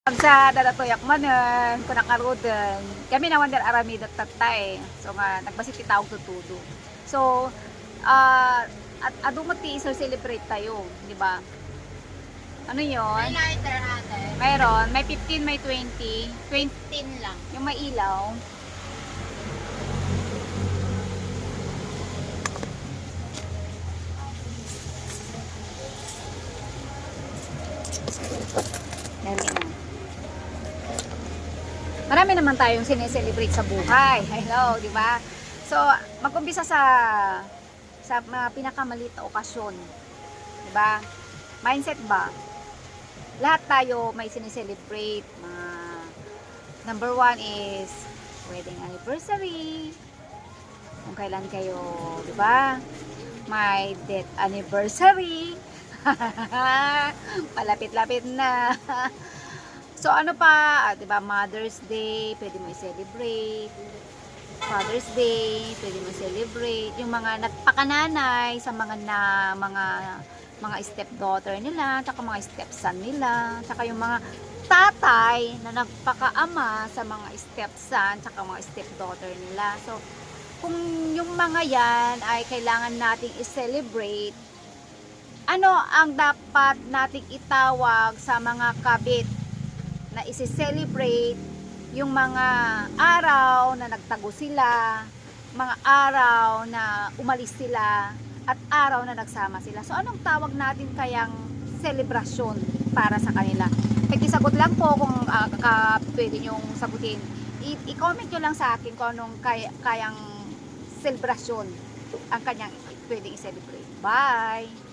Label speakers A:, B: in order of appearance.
A: Sa dadatoyak manen, kung nakaroden, kami naman der aramid at tatay. So nga, nagbasit tawag tutudo. So, at adumati so celebrate tayo, di ba? Ano
B: May
A: yon?
B: lighter ate.
A: Mayroon, may 15, may 20. 20
B: 10 lang.
A: yung may ilaw. Dami na. Marami naman tayong sineselebrate sa buhay. Hello, di ba? So, mag-umpisa sa mga pinakamaliit na okasyon. Di ba? Mindset ba? Lahat tayo may sineselebrate. Number one is wedding anniversary. Kung kailan kayo, di ba? May death anniversary. Palapit-lapit na. So ano pa, 'di ba, Mother's Day, pwede mo i-celebrate. Father's Day, pwede mo i-celebrate. Yung mga nagpakananay sa mga stepdaughter nila, tsaka mga stepson nila, tsaka yung mga tatay na nagpakaama sa mga stepson, tsaka mga stepdaughter nila. So kung yung mga yan ay kailangan nating i-celebrate, ano ang dapat nating itawag sa mga kabit na isi-celebrate yung mga araw na nagtago sila, mga araw na umalis sila, at araw na nagsama sila. So anong tawag natin kayang selebrasyon para sa kanila? Pakisagot lang po kung pwede nyong sagutin. I-comment nyo lang sa akin kung anong kayang selebrasyon ang kanyang pwedeng i-celebrate. Bye!